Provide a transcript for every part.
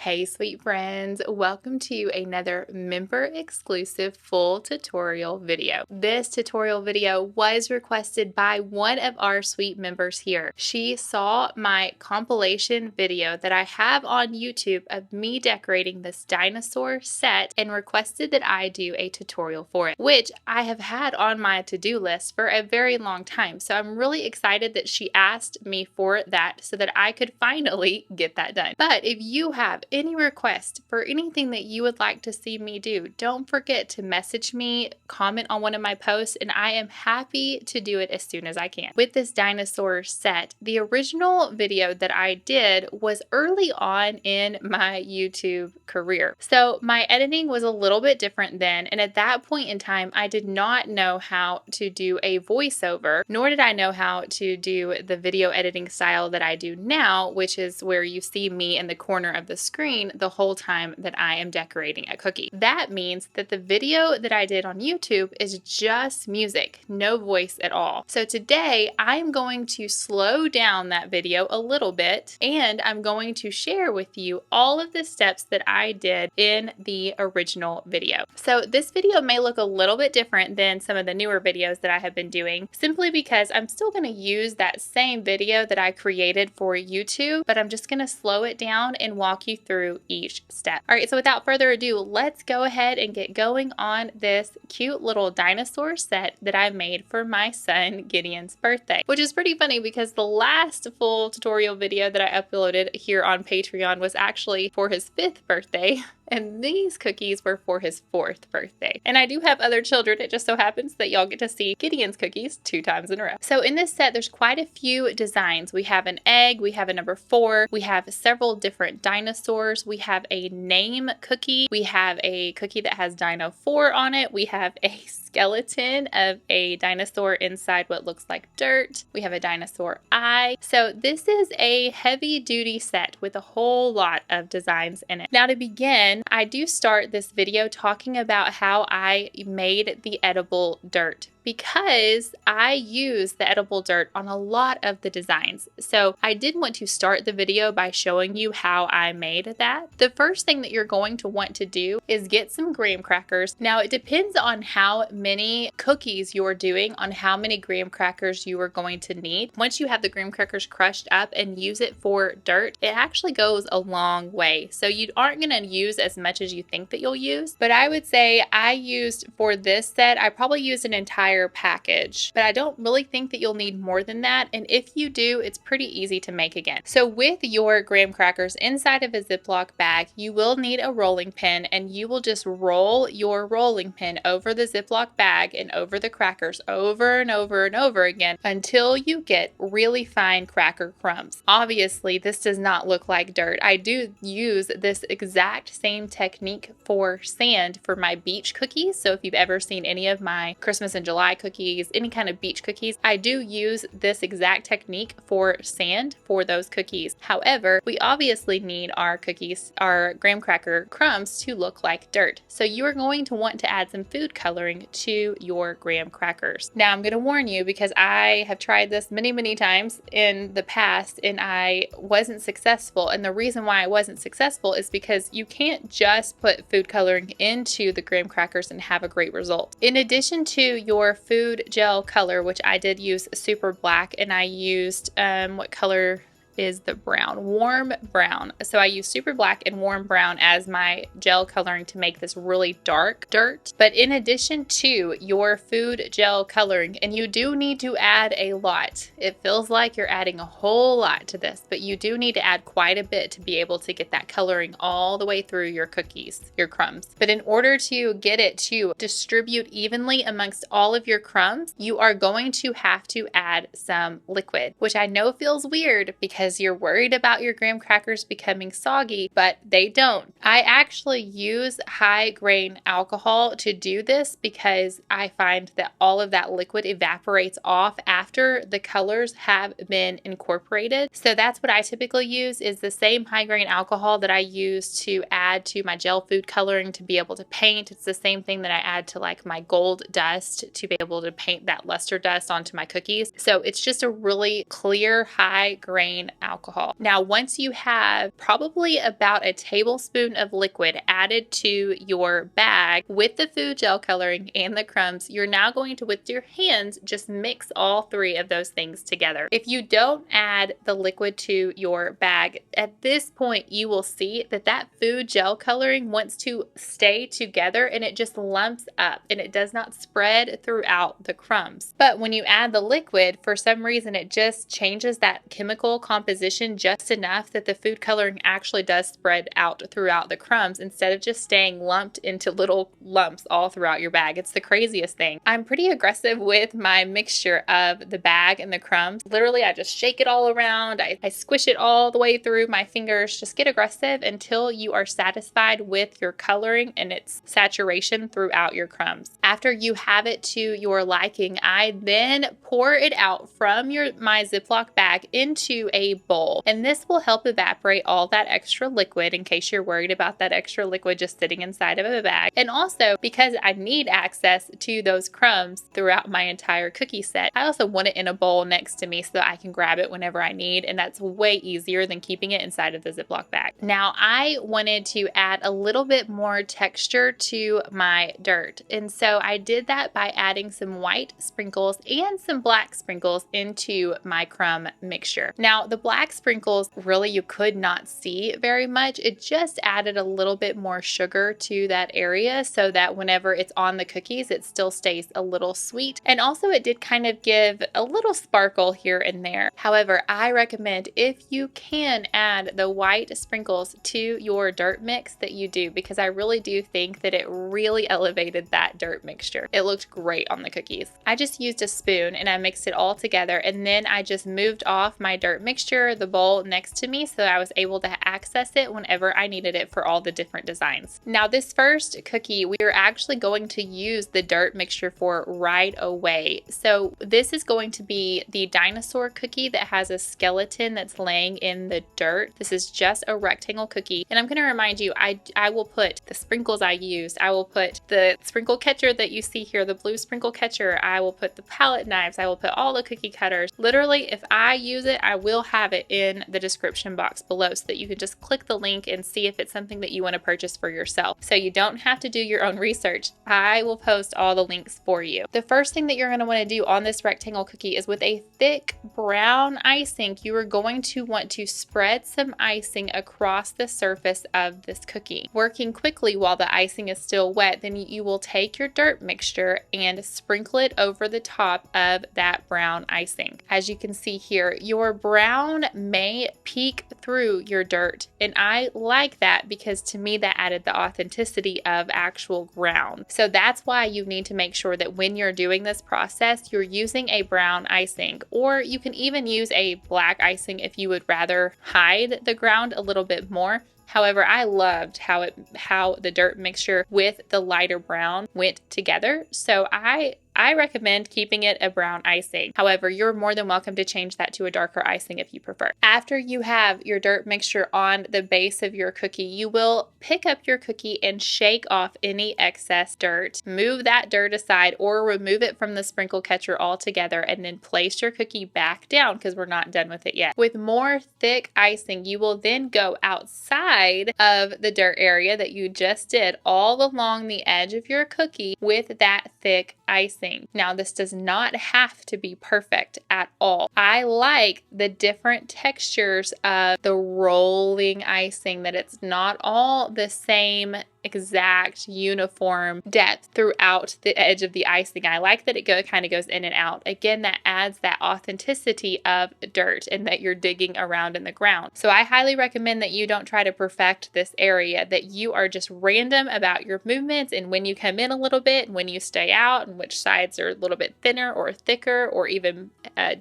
Hey sweet friends, welcome to another member exclusive full tutorial video. This tutorial video was requested by one of our sweet members here. She saw my compilation video that I have on YouTube of me decorating this dinosaur set and requested that I do a tutorial for it, which I have had on my to-do list for a very long time. So I'm really excited that she asked me for that so that I could finally get that done. But if you have any request for anything that you would like to see me do, don't forget to message me, comment on one of my posts, and I am happy to do it as soon as I can. With this dinosaur set, the original video that I did was early on in my YouTube career. So my editing was a little bit different then, and at that point in time, I did not know how to do a voiceover, nor did I know how to do the video editing style that I do now, which is where you see me in the corner of the screen the whole time that I am decorating a cookie. That means that the video that I did on YouTube is just music, no voice at all. So today I'm going to slow down that video a little bit, and I'm going to share with you all of the steps that I did in the original video. So this video may look a little bit different than some of the newer videos that I have been doing, simply because I'm still going to use that same video that I created for YouTube, but I'm just going to slow it down and walk you through each step. All right, so without further ado, let's go ahead and get going on this cute little dinosaur set that I made for my son Gideon's birthday, which is pretty funny because the last full tutorial video that I uploaded here on Patreon was actually for his 5th birthday. And these cookies were for his 4th birthday. And I do have other children. It just so happens that y'all get to see Gideon's cookies 2 times in a row. So in this set, there's quite a few designs. We have an egg, we have a number 4, we have several different dinosaurs, we have a name cookie, we have a cookie that has Dino 4 on it, we have a skeleton of a dinosaur inside what looks like dirt, we have a dinosaur eye. So this is a heavy duty set with a whole lot of designs in it. Now to begin, I do start this video talking about how I made the edible dirt, because I use the edible dirt on a lot of the designs. So I did want to start the video by showing you how I made that. The first thing that you're going to want to do is get some graham crackers. Now it depends on how many cookies you're doing, on how many graham crackers you are going to need. Once you have the graham crackers crushed up and use it for dirt, it actually goes a long way. So you aren't going to use as much as you think that you'll use. But I would say I used, for this set, I probably used an entire package, but I don't really think that you'll need more than that. And if you do, it's pretty easy to make again. So with your graham crackers inside of a Ziploc bag, you will need a rolling pin, and you will just roll your rolling pin over the Ziploc bag and over the crackers over and over and over again until you get really fine cracker crumbs. Obviously, this does not look like dirt. I do use this exact same technique for sand for my beach cookies. So if you've ever seen any of my Christmas and July cookies, any kind of beach cookies, I do use this exact technique for sand for those cookies. However, we obviously need our cookies, our graham cracker crumbs, to look like dirt. So you are going to want to add some food coloring to your graham crackers. Now I'm going to warn you, because I have tried this many times in the past and I wasn't successful. And the reason why I wasn't successful is because you can't just put food coloring into the graham crackers and have a great result. In addition to your food gel color, which I did use super black, and I used what color is the brown? Warm brown. So I use super black and warm brown as my gel coloring to make this really dark dirt. But in addition to your food gel coloring, and you do need to add a lot, it feels like you're adding a whole lot to this, but you do need to add quite a bit to be able to get that coloring all the way through your cookies, your crumbs. But in order to get it to distribute evenly amongst all of your crumbs, you are going to have to add some liquid, which I know feels weird because you're worried about your graham crackers becoming soggy, but they don't. I actually use high grain alcohol to do this because I find that all of that liquid evaporates off after the colors have been incorporated. So that's what I typically use, is the same high grain alcohol that I use to add to my gel food coloring to be able to paint. It's the same thing that I add to like my gold dust to be able to paint that luster dust onto my cookies. So it's just a really clear high grain alcohol. Now, once you have probably about a tablespoon of liquid added to your bag with the food gel coloring and the crumbs, you're now going to, with your hands, just mix all three of those things together. If you don't add the liquid to your bag, at this point you will see that that food gel coloring wants to stay together and it just lumps up and it does not spread throughout the crumbs. But when you add the liquid, for some reason it just changes that chemical composition just enough that the food coloring actually does spread out throughout the crumbs instead of just staying lumped into little lumps all throughout your bag. It's the craziest thing. I'm pretty aggressive with my mixture of the bag and the crumbs. Literally, I just shake it all around. I squish it all the way through my fingers. Just get aggressive until you are satisfied with your coloring and its saturation throughout your crumbs. After you have it to your liking, I then pour it out from my Ziploc bag into a bowl. And this will help evaporate all that extra liquid in case you're worried about that extra liquid just sitting inside of a bag. And also, because I need access to those crumbs throughout my entire cookie set, I also want it in a bowl next to me so that I can grab it whenever I need. And that's way easier than keeping it inside of the Ziploc bag. Now, I wanted to add a little bit more texture to my dirt. And so I did that by adding some white sprinkles and some black sprinkles into my crumb mixture. Now, the black sprinkles, really you could not see very much. It just added a little bit more sugar to that area so that whenever it's on the cookies, it still stays a little sweet. And also it did kind of give a little sparkle here and there. However, I recommend, if you can, add the white sprinkles to your dirt mix that you do, because I really do think that it really elevated that dirt mixture. It looked great on the cookies. I just used a spoon and I mixed it all together, and then I just moved off my dirt mixture, the bowl next to me, so I was able to access it whenever I needed it for all the different designs. Now, this first cookie, we are actually going to use the dirt mixture for right away. So this is going to be the dinosaur cookie that has a skeleton that's laying in the dirt. This is just a rectangle cookie. And I'm going to remind you, I will put the sprinkles I used. I will put the sprinkle catcher that you see here, the blue sprinkle catcher. I will put the palette knives. I will put all the cookie cutters. Literally, if I use it, I will have it in the description box below so that you can just click the link and see if it's something that you want to purchase for yourself. So you don't have to do your own research. I will post all the links for you. The first thing that you're going to want to do on this rectangle cookie is, with a thick brown icing, you are going to want to spread some icing across the surface of this cookie. Working quickly while the icing is still wet, then you will take your dirt mixture and sprinkle it over the top of that brown icing. As you can see here, your brown may peek through your dirt, and I like that because to me that added the authenticity of actual ground. So that's why you need to make sure that when you're doing this process, you're using a brown icing, or you can even use a black icing if you would rather hide the ground a little bit more. However, I loved how the dirt mixture with the lighter brown went together. So I recommend keeping it a brown icing. However, you're more than welcome to change that to a darker icing if you prefer. After you have your dirt mixture on the base of your cookie, you will pick up your cookie and shake off any excess dirt. Move that dirt aside or remove it from the sprinkle catcher altogether, and then place your cookie back down because we're not done with it yet. With more thick icing, you will then go outside of the dirt area that you just did all along the edge of your cookie with that thick icing. Now, this does not have to be perfect at all. I like the different textures of the rolling icing, that it's not all the same exact uniform depth throughout the edge of the icing. I like that it kind of goes in and out. Again, that adds that authenticity of dirt and that you're digging around in the ground. So I highly recommend that you don't try to perfect this area, that you are just random about your movements and when you come in a little bit and when you stay out, and which sides are a little bit thinner or thicker or even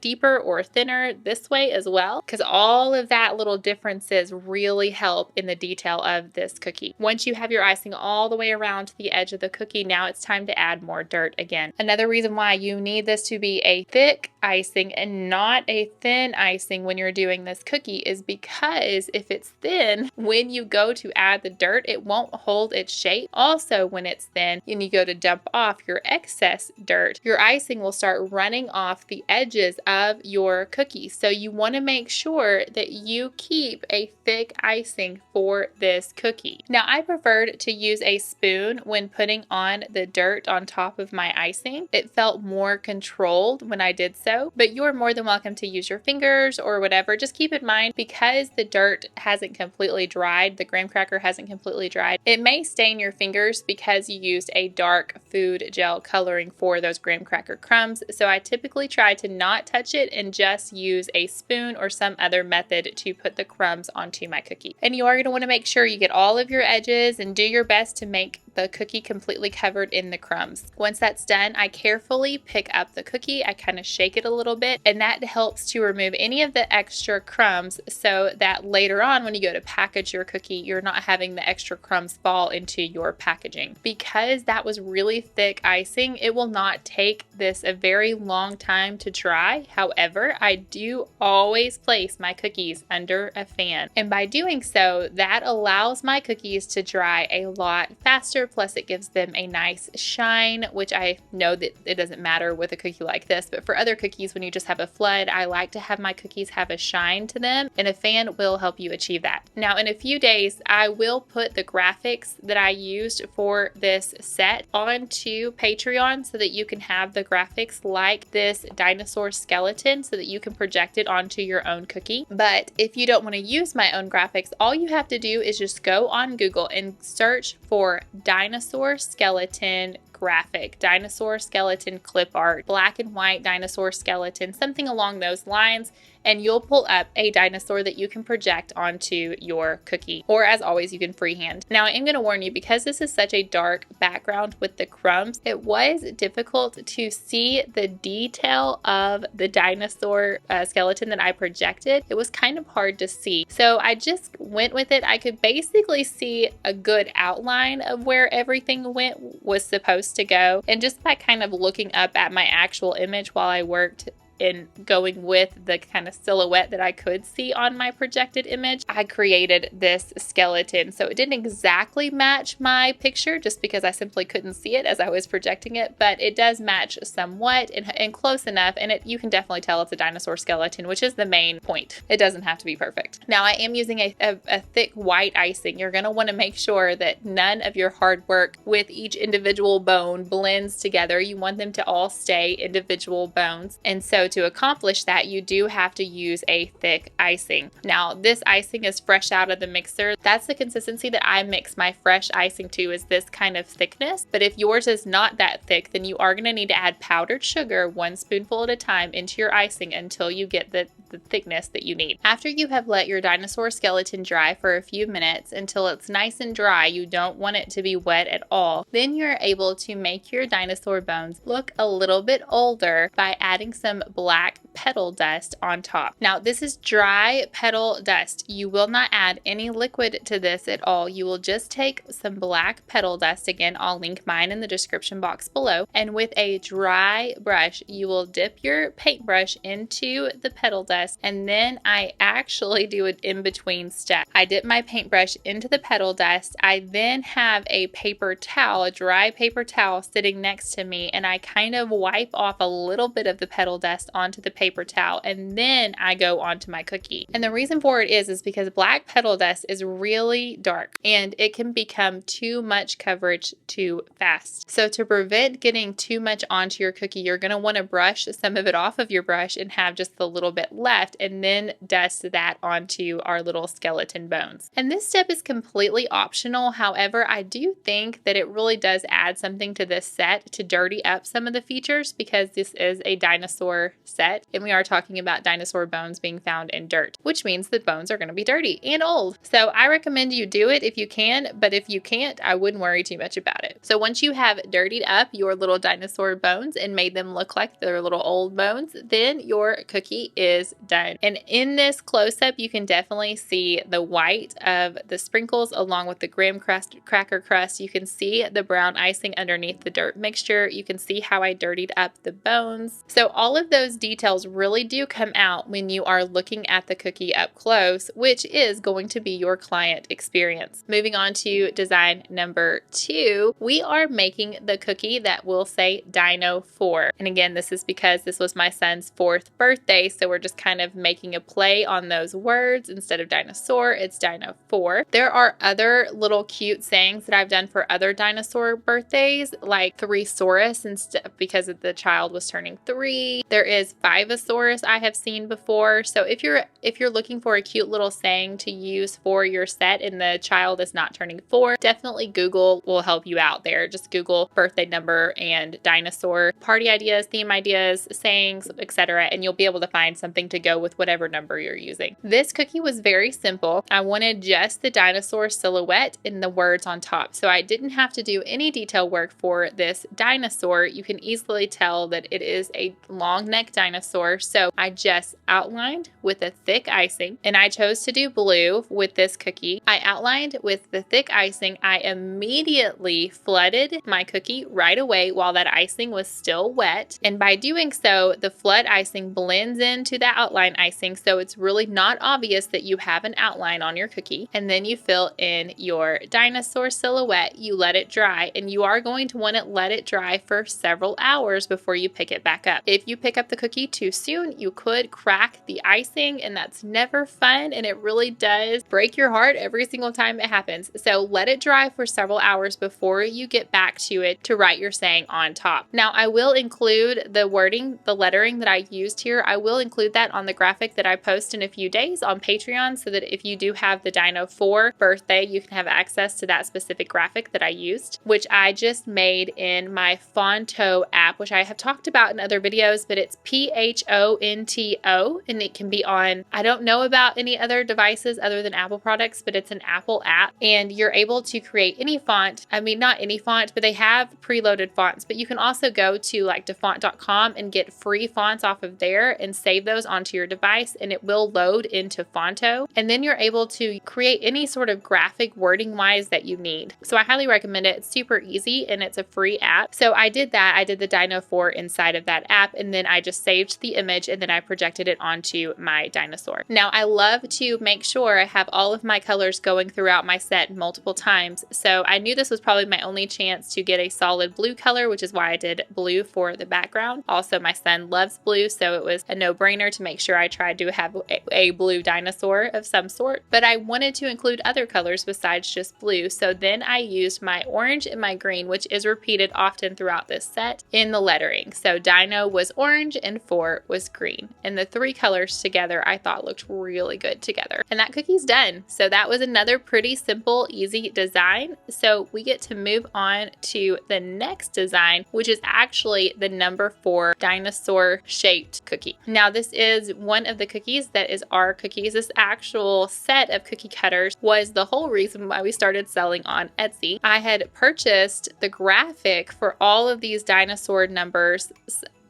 deeper or thinner this way as well, because all of that little differences really help in the detail of this cookie. Once you have your icing all the way around the edge of the cookie. Now it's time to add more dirt again. Another reason why you need this to be a thick icing and not a thin icing when you're doing this cookie is because if it's thin, when you go to add the dirt, it won't hold its shape. Also, when it's thin and you go to dump off your excess dirt, your icing will start running off the edges of your cookie. So you want to make sure that you keep a thick icing for this cookie. Now, I preferred to use a spoon when putting on the dirt on top of my icing. It felt more controlled when I did so, but you're more than welcome to use your fingers or whatever. Just keep in mind, because the dirt hasn't completely dried, the graham cracker hasn't completely dried, it may stain your fingers because you used a dark food gel coloring for those graham cracker crumbs. So I typically try to not touch it and just use a spoon or some other method to put the crumbs onto my cookie. And you are going to want to make sure you get all of your edges and do your best to make the cookie completely covered in the crumbs. Once that's done, I carefully pick up the cookie. I kind of shake it a little bit, and that helps to remove any of the extra crumbs so that later on when you go to package your cookie, you're not having the extra crumbs fall into your packaging. Because that was really thick icing, it will not take this a very long time to dry. However, I do always place my cookies under a fan. And by doing so, that allows my cookies to dry a lot faster. Plus it gives them a nice shine, which I know that it doesn't matter with a cookie like this, but for other cookies, when you just have a flood, I like to have my cookies have a shine to them, and a fan will help you achieve that. Now, in a few days, I will put the graphics that I used for this set onto Patreon so that you can have the graphics like this dinosaur skeleton so that you can project it onto your own cookie. But if you don't want to use my own graphics, all you have to do is just go on Google and search for dinosaur skeleton graphic, dinosaur skeleton clip art, black and white dinosaur skeleton, something along those lines, and you'll pull up a dinosaur that you can project onto your cookie. Or as always, you can freehand. Now, I am going to warn you, because this is such a dark background with the crumbs, it was difficult to see the detail of the dinosaur skeleton that I projected. It was kind of hard to see. So I just went with it. I could basically see a good outline of where everything was supposed to go. And just by kind of looking up at my actual image while I worked in going with the kind of silhouette that I could see on my projected image, I created this skeleton. So it didn't exactly match my picture just because I simply couldn't see it as I was projecting it, but it does match somewhat and close enough, and you can definitely tell it's a dinosaur skeleton, which is the main point. It doesn't have to be perfect. Now, I am using a thick white icing. You're going to want to make sure that none of your hard work with each individual bone blends together. You want them to all stay individual bones, and so to accomplish that, you do have to use a thick icing. Now, this icing is fresh out of the mixer. That's the consistency that I mix my fresh icing to, is this kind of thickness. But if yours is not that thick, then you are going to need to add powdered sugar 1 spoonful at a time into your icing until you get the thickness that you need. After you have let your dinosaur skeleton dry for a few minutes until it's nice and dry, you don't want it to be wet at all, then you're able to make your dinosaur bones look a little bit older by adding some black petal dust on top. Now, this is dry petal dust. You will not add any liquid to this at all. You will just take some black petal dust. Again, I'll link mine in the description box below. And with a dry brush, you will dip your paintbrush into the petal dust, and then I actually do an in-between step. I dip my paintbrush into the petal dust. I then have a paper towel, a dry paper towel sitting next to me, and I kind of wipe off a little bit of the petal dust onto the paper towel, and then I go onto my cookie. And the reason for it is because black petal dust is really dark and it can become too much coverage too fast. So to prevent getting too much onto your cookie, you're going to want to brush some of it off of your brush and have just a little bit left, and then dust that onto our little skeleton bones. And this step is completely optional. However, I do think that it really does add something to this set to dirty up some of the features, because this is a dinosaur set. and we are talking about dinosaur bones being found in dirt, which means that bones are going to be dirty and old. So I recommend you do it if you can, but if you can't, I wouldn't worry too much about it. So once you have dirtied up your little dinosaur bones and made them look like they're little old bones, then your cookie is done. And in this close-up, you can definitely see the white of the sprinkles along with the graham cracker crust. You can see the brown icing underneath the dirt mixture. You can see how I dirtied up the bones. So all of those details really do come out when you are looking at the cookie up close, which is going to be your client experience. Moving on to design number 2, we are making the cookie that will say Dino 4. And again, this is because this was my son's 4th birthday, so we're just kind of making a play on those words. Instead of dinosaur, it's Dino 4. There are other little cute sayings that I've done for other dinosaur birthdays, like Threesaurus, instead because the child was turning 3. There is Fivosaurus I have seen before. So if you're looking for a cute little saying to use for your set and the child is not turning 4, definitely Google will help you out there. Just Google birthday number and dinosaur, party ideas, theme ideas, sayings, etc., and you'll be able to find something to go with whatever number you're using. This cookie was very simple. I wanted just the dinosaur silhouette and the words on top, so I didn't have to do any detail work for this dinosaur. You can easily tell that it is a long neck dinosaur, so I just outlined with a thick icing, and I chose to do blue with this cookie. I outlined with the thick icing. I immediately flooded my cookie right away while that icing was still wet, and by doing so, the flood icing blends into the outline icing, so it's really not obvious that you have an outline on your cookie. And then you fill in your dinosaur silhouette, you let it dry, and you are going to want to let it dry for several hours before you pick it back up. If you pick up the cookie too soon, you could crack the icing, and that's never fun, and it really does break your heart every single time it happens. So let it dry for several hours before you get back to it to write your saying on top. Now, I will include the wording, the lettering that I used here. I will include that on the graphic that I post in a few days on Patreon, so that if you do have the Dino 4 birthday, you can have access to that specific graphic that I used, which I just made in my Fonto app, which I have talked about in other videos, but it's P-H-O-N-T-O, and it can be on, I don't know about any other devices other than Apple products, but it's an Apple app, and you're able to create any font. I mean, not any font, but they have preloaded fonts, but you can also go to like defont.com and get free fonts off of there and save those onto your device, and it will load into Fonto, and then you're able to create any sort of graphic wording wise that you need. So I highly recommend it. It's super easy and it's a free app. So I did that. I did the Dino 4 inside of that app, and then I just saved the image and then I projected it onto my dinosaur. Now I love to make sure I have all of my colors going throughout my set multiple times. So I knew this was probably my only chance to get a solid blue color, which is why I did blue for the background. Also, my son loves blue, so it was a no-brainer to make sure I tried to have a blue dinosaur of some sort. But I wanted to include other colors besides just blue, so then I used my orange and my green, which is repeated often throughout this set, in the lettering. So Dino was orange and 4 was green, and the 3 colors together I thought looked really good together. And that cookie's done. So that was another pretty simple, easy design. So we get to move on to the next design, which is actually the number 4 dinosaur shaped cookie. Now this is one of the cookies that is our cookies. This actual set of cookie cutters was the whole reason why we started selling on Etsy. I had purchased the graphic for all of these dinosaur numbers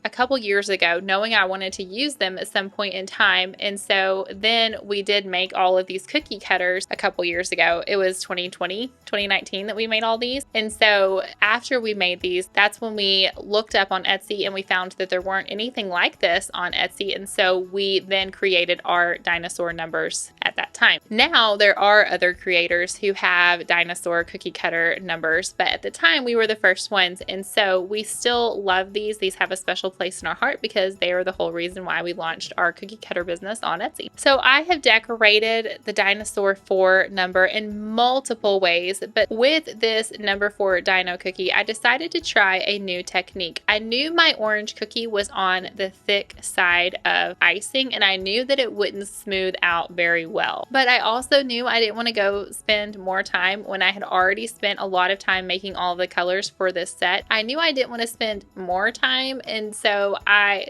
a couple years ago, knowing I wanted to use them at some point in time. And so then we did make all of these cookie cutters a couple years ago. It was 2019 that we made all these. And so after we made these, that's when we looked up on Etsy and we found that there weren't anything like this on Etsy. And so we then created our dinosaur numbers at that time. Now there are other creators who have dinosaur cookie cutter numbers, but at the time we were the first ones. And so we still love these. These have a special place in our heart because they are the whole reason why we launched our cookie cutter business on Etsy. So I have decorated the Dinosaur 4 number in multiple ways, but with this number 4 dino cookie, I decided to try a new technique. I knew my orange cookie was on the thick side of icing, and I knew that it wouldn't smooth out very well. But I also knew I didn't want to go spend more time when I had already spent a lot of time making all the colors for this set. I knew I didn't want to spend more time, and So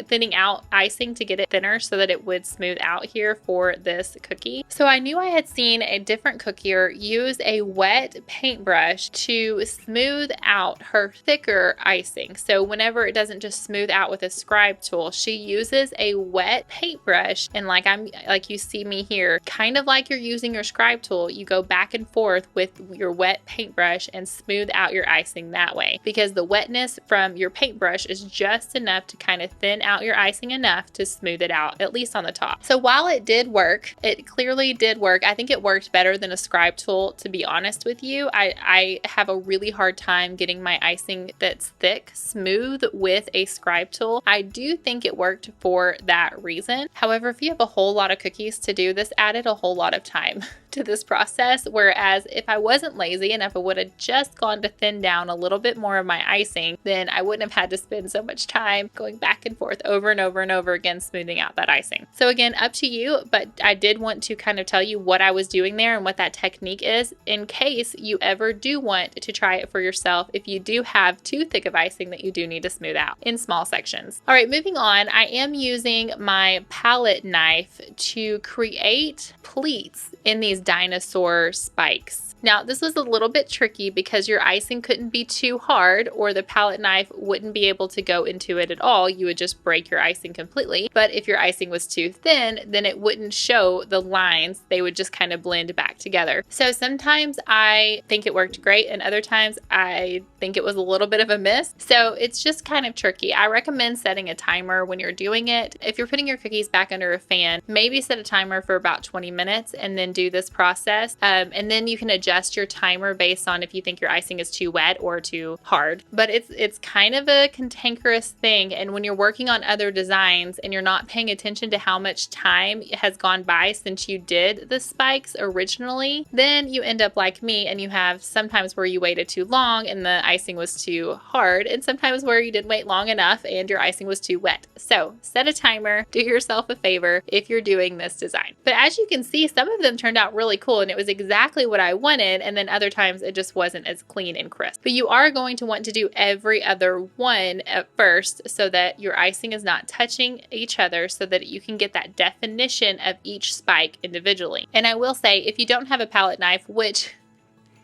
thinning out icing to get it thinner so that it would smooth out here for this cookie. So I knew I had seen a different cookier use a wet paintbrush to smooth out her thicker icing. So whenever it doesn't just smooth out with a scribe tool, she uses a wet paintbrush, and like you see me here, kind of like you're using your scribe tool, you go back and forth with your wet paintbrush and smooth out your icing that way, because the wetness from your paintbrush is just enough to kind of thin out your icing enough to smooth it out, at least on the top. So while it did work, it clearly did work. I think it worked better than a scribe tool, to be honest with you. I have a really hard time getting my icing that's thick smooth with a scribe tool. I do think it worked for that reason. However, if you have a whole lot of cookies to do, this added a whole lot of time to this process, whereas if I wasn't lazy and if I would have just gone to thin down a little bit more of my icing, then I wouldn't have had to spend so much time going back and forth over and over and over again smoothing out that icing. So again, up to you, but I did want to kind of tell you what I was doing there and what that technique is in case you ever do want to try it for yourself if you do have too thick of icing that you do need to smooth out in small sections. All right, moving on, I am using my palette knife to create pleats in these dinosaur spikes. Now, this was a little bit tricky because your icing couldn't be too hard or the palette knife wouldn't be able to go into it at all. You would just break your icing completely. But if your icing was too thin, then it wouldn't show the lines. They would just kind of blend back together. So sometimes I think it worked great and other times I think it was a little bit of a miss. So it's just kind of tricky. I recommend setting a timer when you're doing it. If you're putting your cookies back under a fan, maybe set a timer for about 20 minutes and then do this process. And then you can adjust your timer based on if you think your icing is too wet or too hard. But it's kind of a cantankerous thing, and when you're working on other designs and you're not paying attention to how much time has gone by since you did the spikes originally, then you end up like me and you have sometimes where you waited too long and the icing was too hard, and sometimes where you didn't wait long enough and your icing was too wet. So set a timer, do yourself a favor if you're doing this design. But as you can see, some of them turned out really cool and it was exactly what I wanted, and then other times it just wasn't as clean and crisp. But you are going to want to do every other one at first so that your icing is not touching each other, so that you can get that definition of each spike individually. And I will say, if you don't have a palette knife, which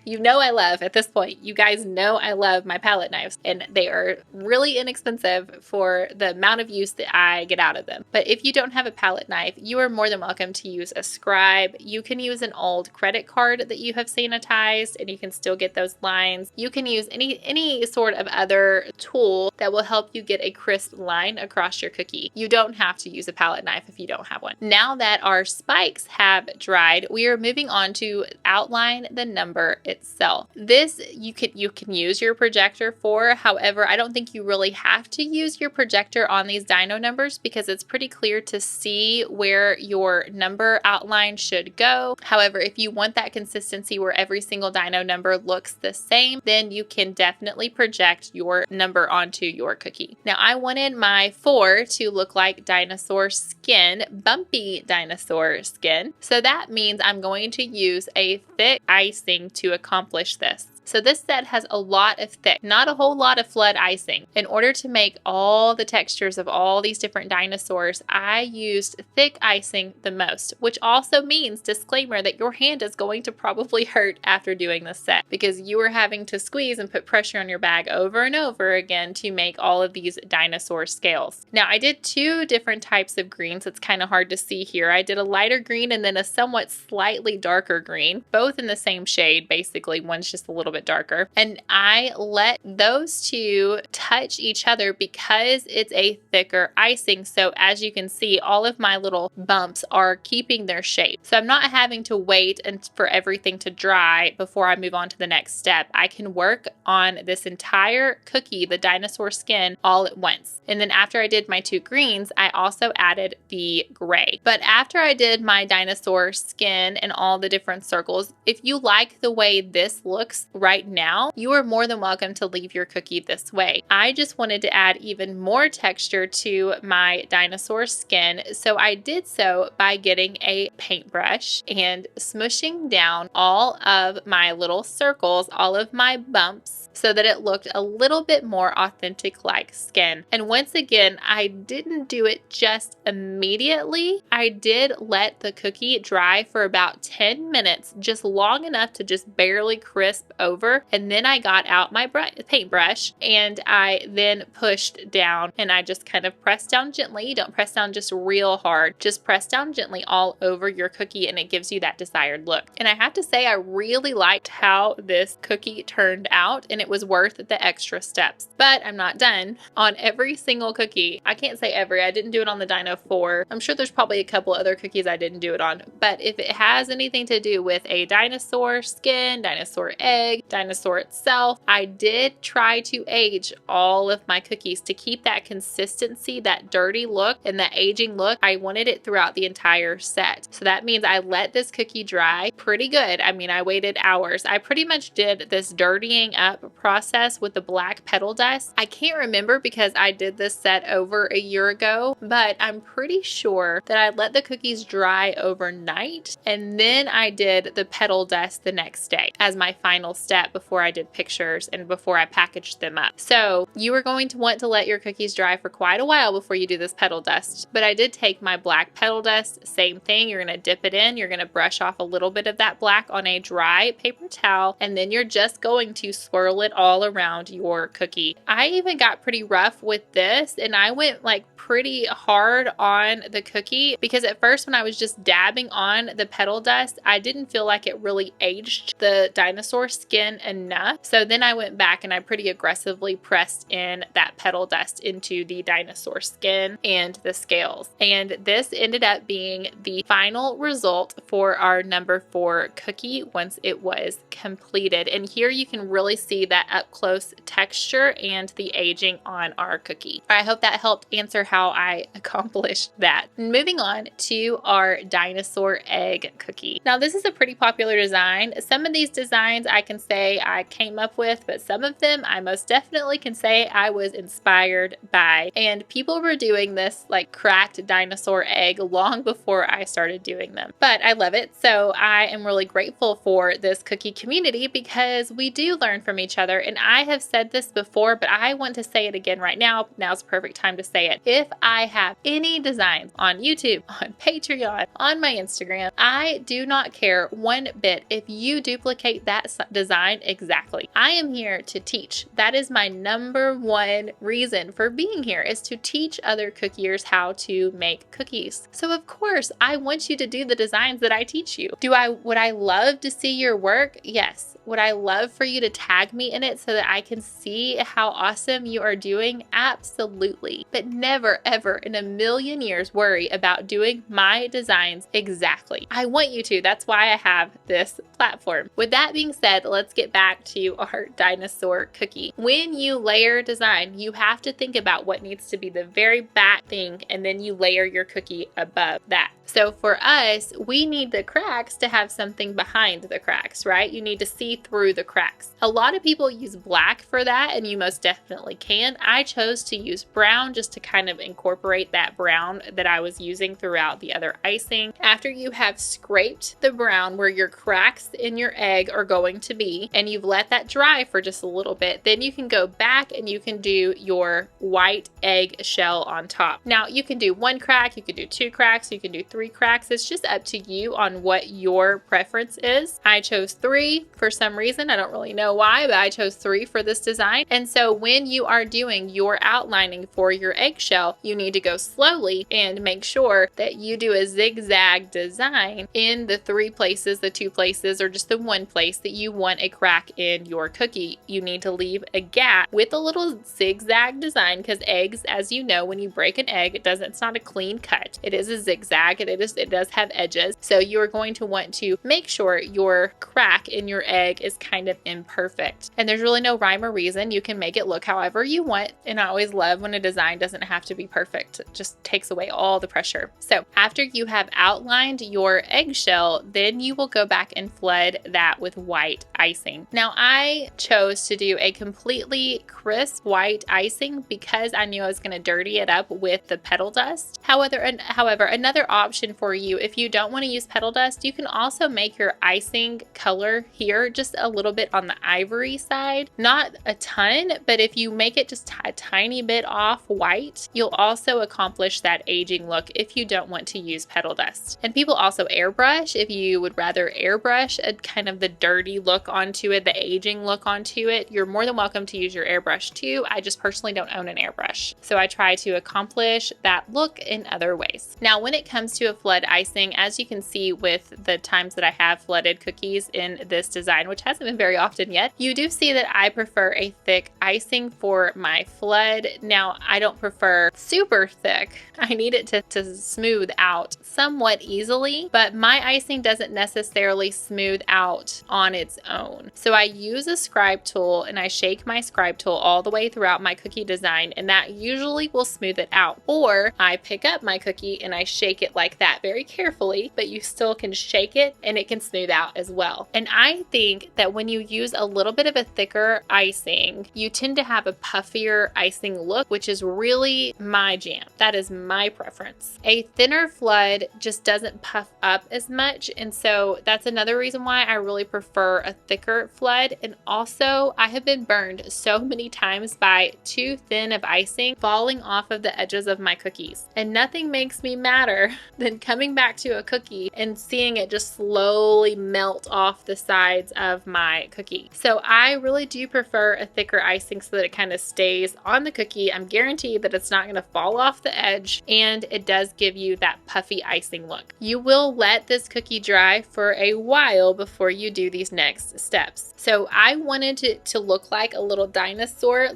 you know I love at this point. You guys know I love my palette knives and they are really inexpensive for the amount of use that I get out of them. But if you don't have a palette knife, you are more than welcome to use a scribe. You can use an old credit card that you have sanitized and you can still get those lines. You can use any sort of other tool that will help you get a crisp line across your cookie. You don't have to use a palette knife if you don't have one. Now that our spikes have dried, we are moving on to outline the number itself. This you can use your projector for. However, I don't think you really have to use your projector on these dino numbers because it's pretty clear to see where your number outline should go. However, if you want that consistency where every single dino number looks the same, then you can definitely project your number onto your cookie. Now, I wanted my 4 to look like dinosaur skin, bumpy dinosaur skin. So that means I'm going to use a thick icing to accomplish this. So this set has a lot of thick, not a whole lot of flood icing. In order to make all the textures of all these different dinosaurs, I used thick icing the most, which also means, disclaimer, that your hand is going to probably hurt after doing this set because you are having to squeeze and put pressure on your bag over and over again to make all of these dinosaur scales. Now, I did 2 different types of greens. It's kind of hard to see here. I did a lighter green and then a somewhat slightly darker green, both in the same shade, basically. One's just a little bit darker, and I let those 2 touch each other because it's a thicker icing. So as you can see, all of my little bumps are keeping their shape. So I'm not having to wait for everything to dry before I move on to the next step. I can work on this entire cookie, the dinosaur skin, all at once. And then after I did my 2 greens, I also added the gray. But after I did my dinosaur skin and all the different circles, if you like the way way this looks right now, you are more than welcome to leave your cookie this way. I just wanted to add even more texture to my dinosaur skin, so I did so by getting a paintbrush and smushing down all of my little circles, all of my bumps, so that it looked a little bit more authentic like skin. And once again, I didn't do it just immediately. I did let the cookie dry for about 10 minutes, just long enough to just barely crisp over. And then I got out my paintbrush and I then pushed down, and I just kind of pressed down gently. Don't press down just real hard, just press down gently all over your cookie, and it gives you that desired look. And I have to say, I really liked how this cookie turned out, and it was worth the extra steps. But I'm not done. On every single cookie, I can't say every, I didn't do it on the Dino 4. I'm sure there's probably a couple other cookies I didn't do it on, but if it has anything to do with a dinosaur skin, dinosaur egg, dinosaur itself, I did try to age all of my cookies to keep that consistency, that dirty look and that aging look. I wanted it throughout the entire set. So that means I let this cookie dry pretty good. I mean, I waited hours. I pretty much did this dirtying up process with the black petal dust. I can't remember because I did this set over a year ago, but I'm pretty sure that I let the cookies dry overnight and then I did the petal dust the next day as my final step before I did pictures and before I packaged them up. So you are going to want to let your cookies dry for quite a while before you do this petal dust. But I did take my black petal dust, same thing. You're going to dip it in. You're going to brush off a little bit of that black on a dry paper towel, and then you're just going to swirl it all around your cookie. I even got pretty rough with this, and I went like pretty hard on the cookie because at first when I was just dabbing on the petal dust, I didn't feel like it really aged the dinosaur skin enough. So then I went back and I pretty aggressively pressed in that petal dust into the dinosaur skin and the scales. And this ended up being the final result for our number 4 cookie once it was completed. And here you can really see that up close texture and the aging on our cookie. I hope that helped answer how I accomplished that. Moving on to our dinosaur egg cookie. Now this is a pretty popular design. Some of these designs I can say I came up with, but some of them I most definitely can say I was inspired by. And people were doing this like cracked dinosaur egg long before I started doing them. But I love it. So I am really grateful for this cookie community because we do learn from each other. And I have said this before, but I want to say it again right now. Now's the perfect time to say it. If I have any designs on YouTube, on Patreon, on my Instagram, I do not care one bit if you duplicate that design exactly. I am here to teach. That is my number 1 reason for being here, is to teach other cookiers how to make cookies. So of course, I want you to do the designs that I teach you. Would I love to see your work? Yes. Would I love for you to tag me in it so that I can see how awesome you are doing? Absolutely. But never, ever in a million years worry about doing my designs exactly. I want you to. That's why I have this platform. With that being said, let's get back to our dinosaur cookie. When you layer design, you have to think about what needs to be the very back thing, and then you layer your cookie above that. So for us, we need the cracks to have something behind the cracks, right? You need to see through the cracks. A lot of people use black for that, and you most definitely can. I chose to use brown just to kind of incorporate that brown that I was using throughout the other icing. After you have scraped the brown where your cracks in your egg are going to be, and you've let that dry for just a little bit, then you can go back and you can do your white egg shell on top. Now you can do 1 crack, you can do 2 cracks, you can do 3 cracks. It's just up to you on what your preference is. I chose 3 for some reason. I don't really know why, but I chose 3 for this design. And so when you are doing your outlining for your eggshell, you need to go slowly and make sure that you do a zigzag design in the 3 places, the 2 places, or just the 1 place that you want a crack in your cookie. You need to leave a gap with a little zigzag design because eggs, as you know, when you break an egg, it's not a clean cut. It is a zigzag. it does have edges. So you are going to want to make sure your crack in your egg is kind of imperfect. And there's really no rhyme or reason. You can make it look however you want. And I always love when a design doesn't have to be perfect. It just takes away all the pressure. So after you have outlined your eggshell, then you will go back and flood that with white icing. Now I chose to do a completely crisp white icing because I knew I was going to dirty it up with the petal dust. However, another option for you, if you don't want to use petal dust, you can also make your icing color here just a little bit on the ivory side. Not a ton, but if you make it just a tiny bit off white, you'll also accomplish that aging look if you don't want to use petal dust. And people also airbrush if you would rather airbrush a kind of the dirty look onto it, the aging look onto it. You're more than welcome to use your airbrush too. I just personally don't own an airbrush. So I try to accomplish that look in other ways. Now, when it comes to a flood icing, as you can see with the times that I have flooded cookies in this design, which hasn't been very often yet, you do see that I prefer a thick icing for my flood. Now, I don't prefer super thick. I need it to smooth out somewhat easily, but my icing doesn't necessarily smooth out on its own. So I use a scribe tool and I shake my scribe tool all the way throughout my cookie design, and that usually will smooth it out. Or I pick up my cookie and I shake it like that very carefully, but you still can shake it and it can smooth out as well. And I think that when you use a little bit of a thicker icing, you tend to have a puffier icing look, which is really my jam. That is my preference. A thinner flood just doesn't puff up as much, and so that's another reason why I really prefer a thicker flood. And also, I have been burned so many times by too thin of icing falling off of the edges of my cookies. And nothing makes me madder than coming back to a cookie and seeing it just slowly melt off the sides of my cookie. So I really do prefer a thicker icing so that it kind of stays on the cookie. I'm guaranteed that it's not going to fall off the edge, and it does give you that puffy icing look. You will let this cookie dry for a while before you do these next steps. So I wanted it to look like a little dinosaur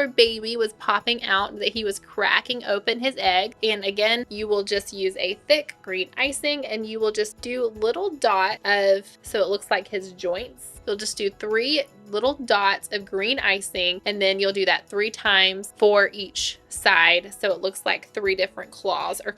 baby was popping out, that he was cracking open his egg. And again, you will just use a thick green icing and you will just do little dot of, so it looks like his joints. You'll just do 3 little dots of green icing, and then you'll do that 3 times for each side, so it looks like 3 different claws are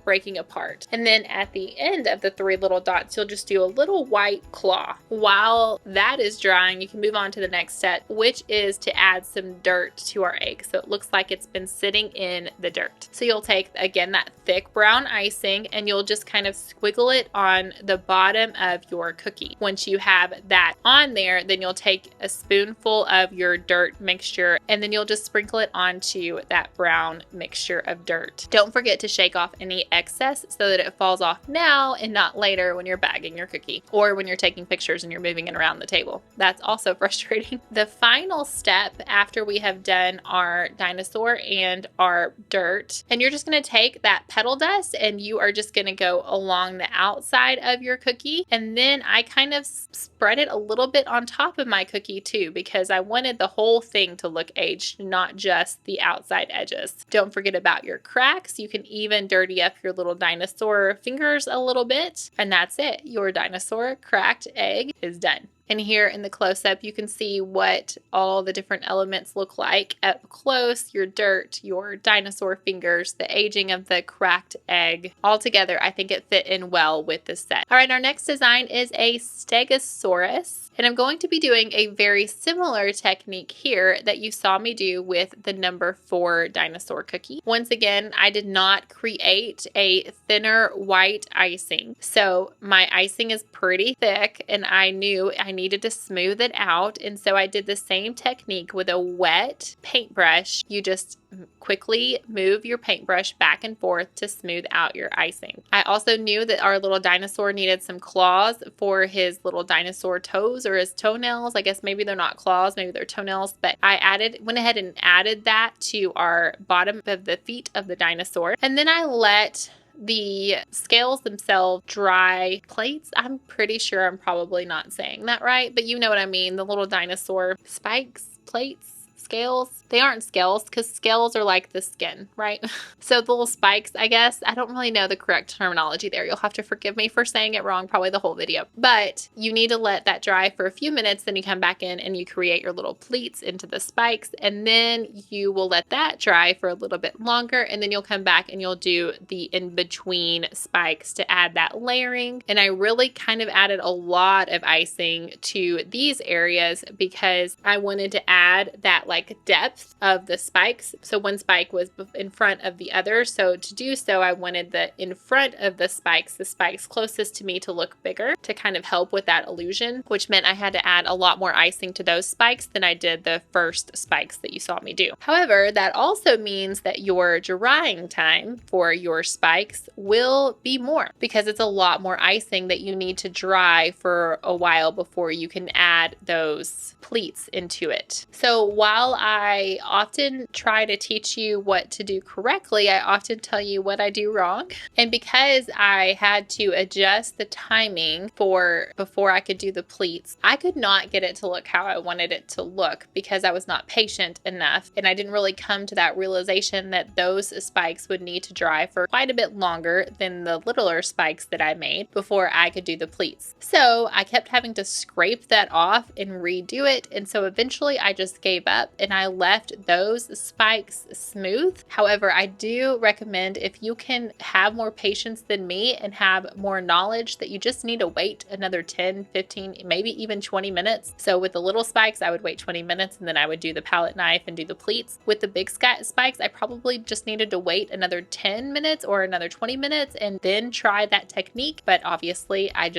breaking apart. And then at the end of the 3 little dots, you'll just do a little white claw. While that is drying, you can move on to the next step, which is to add some dirt to our egg, so it looks like it's been sitting in the dirt. So you'll take, again, that thick brown icing and you'll just kind of squiggle it on the bottom of your cookie. Once you have that on there, then you'll take a spoonful of your dirt mixture and then you'll just sprinkle it onto that brown mixture of dirt. Don't forget to shake off any excess so that it falls off now and not later when you're bagging your cookie or when you're taking pictures and you're moving it around the table. That's also frustrating. The final step after we have done our dinosaur and our dirt, and you're just going to take that petal dust and you are just going to go along the outside of your cookie, and then I kind of spread it a little bit on top of my cookie too, because I wanted the whole thing to look aged, not just the outside edges. Don't forget about your cracks. You can even dirty up your little dinosaur fingers a little bit, and that's it. Your dinosaur cracked egg is done. And here in the close-up, you can see what all the different elements look like up close, your dirt, your dinosaur fingers, the aging of the cracked egg. All together, I think it fit in well with this set. All right, our next design is a Stegosaurus. And I'm going to be doing a very similar technique here that you saw me do with the number 4 dinosaur cookie. Once again, I did not create a thinner white icing. So my icing is pretty thick and I knew I needed to smooth it out. And so I did the same technique with a wet paintbrush. You just quickly move your paintbrush back and forth to smooth out your icing. I also knew that our little dinosaur needed some claws for his little dinosaur toes or his toenails. I guess maybe they're not claws, maybe they're toenails, but I went ahead and added that to our bottom of the feet of the dinosaur. And then I let the scales themselves dry. Plates, I'm pretty sure I'm probably not saying that right, but you know what I mean. The little dinosaur spikes, plates. scales. They aren't scales because scales are like the skin, right? So the little spikes, I guess. I don't really know the correct terminology there. You'll have to forgive me for saying it wrong, probably the whole video. But you need to let that dry for a few minutes. Then you come back in and you create your little pleats into the spikes. And then you will let that dry for a little bit longer. And then you'll come back and you'll do the in-between spikes to add that layering. And I really kind of added a lot of icing to these areas because I wanted to add that like depth of the spikes. So one spike was in front of the other. So to do so, I wanted the in front of the spikes closest to me to look bigger to kind of help with that illusion, which meant I had to add a lot more icing to those spikes than I did the first spikes that you saw me do. However, that also means that your drying time for your spikes will be more because it's a lot more icing that you need to dry for a while before you can add those pleats into it. So while I often try to teach you what to do correctly, I often tell you what I do wrong. And because I had to adjust the timing for before I could do the pleats, I could not get it to look how I wanted it to look because I was not patient enough. And I didn't really come to that realization that those spikes would need to dry for quite a bit longer than the littler spikes that I made before I could do the pleats. So I kept having to scrape that off and redo it. And so eventually I just gave up and I left those spikes smooth. However, I do recommend if you can have more patience than me and have more knowledge that you just need to wait another 10, 15, maybe even 20 minutes. So with the little spikes, I would wait 20 minutes and then I would do the palette knife and do the pleats. With the big spikes, I probably just needed to wait another 10 minutes or another 20 minutes and then try that technique. But obviously I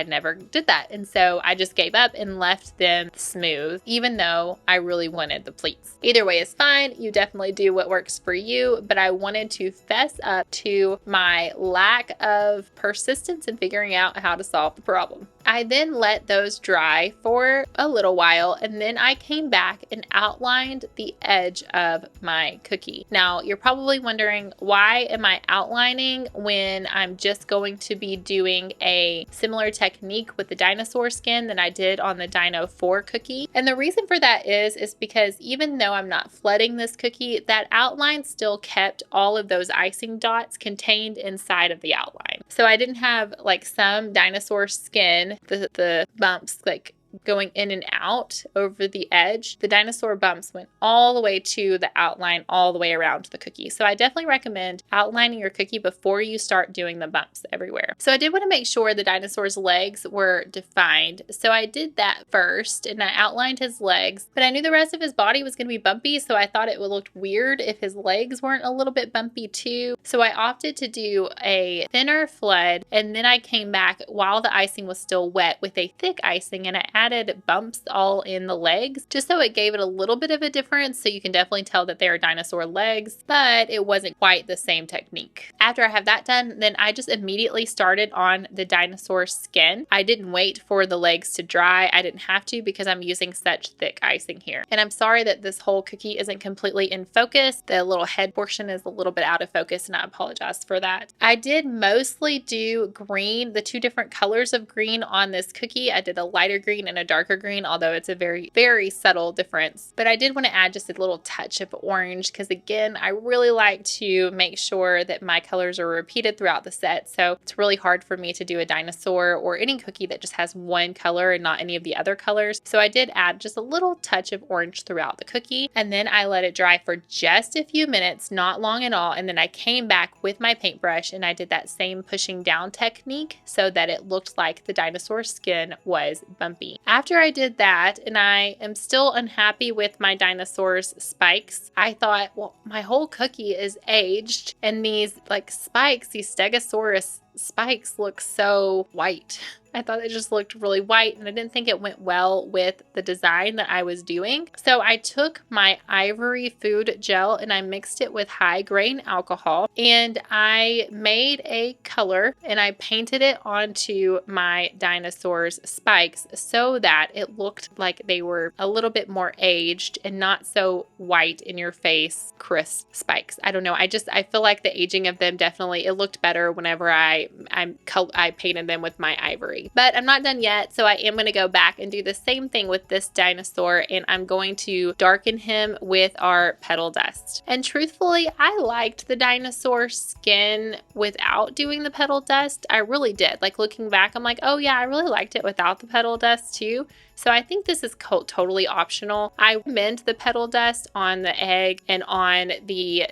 never did that. And so I just gave up and left them smooth, even though I really wanted the pleats. Either way is fine. You definitely do what works for you, but I wanted to fess up to my lack of persistence in figuring out how to solve the problem. I then let those dry for a little while and then I came back and outlined the edge of my cookie. Now you're probably wondering, why am I outlining when I'm just going to be doing a similar technique with the dinosaur skin than I did on the Dino 4 cookie? And the reason for that is because even though I'm not flooding this cookie, that outline still kept all of those icing dots contained inside of the outline. So I didn't have like some dinosaur skin, the bumps like going in and out over the edge. The dinosaur bumps went all the way to the outline, all the way around the cookie. So I definitely recommend outlining your cookie before you start doing the bumps everywhere. So I did want to make sure the dinosaur's legs were defined. So I did that first and I outlined his legs, but I knew the rest of his body was going to be bumpy. So I thought it would look weird if his legs weren't a little bit bumpy too. So I opted to do a thinner flood and then I came back while the icing was still wet with a thick icing and I added bumps all in the legs just so it gave it a little bit of a difference, so you can definitely tell that they are dinosaur legs, but it wasn't quite the same technique. After I have that done, then I just immediately started on the dinosaur skin. I didn't wait for the legs to dry. I didn't have to because I'm using such thick icing here. And I'm sorry that this whole cookie isn't completely in focus. The little head portion is a little bit out of focus and I apologize for that. I did mostly do green, the two different colors of green on this cookie. I did a lighter green and a darker green, although it's a very, very subtle difference. But I did want to add just a little touch of orange because again, I really like to make sure that my colors are repeated throughout the set. So it's really hard for me to do a dinosaur or any cookie that just has one color and not any of the other colors. So I did add just a little touch of orange throughout the cookie. And then I let it dry for just a few minutes, not long at all. And then I came back with my paintbrush and I did that same pushing down technique so that it looked like the dinosaur skin was bumpy. After I did that, and I am still unhappy with my dinosaur's spikes, I thought, well, my whole cookie is aged and these like spikes, these Stegosaurus spikes look so white. I thought it just looked really white and I didn't think it went well with the design that I was doing. So I took my ivory food gel and I mixed it with high grain alcohol and I made a color and I painted it onto my dinosaur's spikes so that it looked like they were a little bit more aged and not so white in your face, crisp spikes. I don't know. I feel like the aging of them definitely, it looked better whenever I I painted them with my ivory. But I'm not done yet, so I am going to go back and do the same thing with this dinosaur, and I'm going to darken him with our petal dust. And truthfully, I liked the dinosaur skin without doing the petal dust. I really did. Like, looking back, I'm like, oh yeah, I really liked it without the petal dust too. So I think this is totally optional. I recommend the petal dust on the egg and on the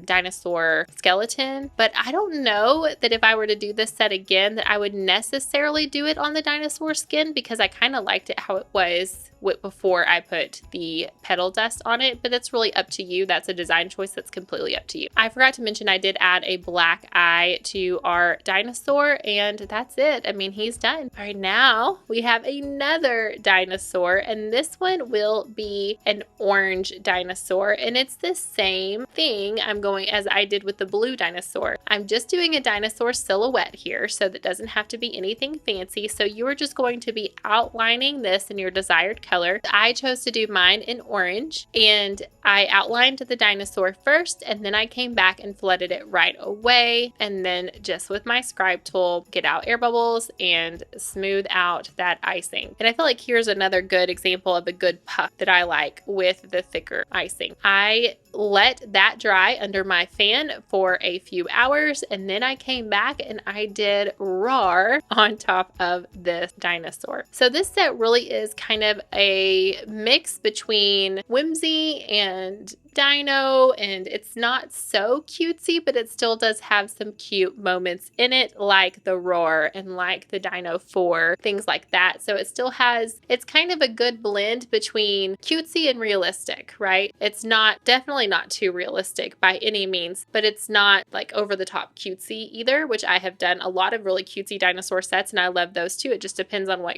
dinosaur skeleton, but I don't know that if I were to do this set again that I would necessarily do it on the dinosaur skin, because I kind of liked it how it was before I put the petal dust on it, but it's really up to you. That's a design choice that's completely up to you. I forgot to mention I did add a black eye to our dinosaur, and that's it. I mean, he's done. All right, now we have another dinosaur, and this one will be an orange dinosaur, and it's the same thing I'm going as I did with the blue dinosaur. I'm just doing a dinosaur silhouette here, so that doesn't have to be anything fancy. So you are just going to be outlining this in your desired color. I chose to do mine in orange, and I outlined the dinosaur first, and then I came back and flooded it right away, and then just with my scribe tool, get out air bubbles and smooth out that icing. And I feel like here's another good example of a good puff that I like with the thicker icing. I let that dry under my fan for a few hours, and then I came back and I did RAWR on top of this dinosaur. So this set really is kind of a mix between whimsy and Dino, and it's not so cutesy, but it still does have some cute moments in it, like the RAWR and like the Dino 4, things like that. So it still has, it's kind of a good blend between cutesy and realistic, right? It's definitely not too realistic by any means, but it's not like over the top cutesy either, which I have done a lot of really cutesy dinosaur sets, and I love those too. It just depends on what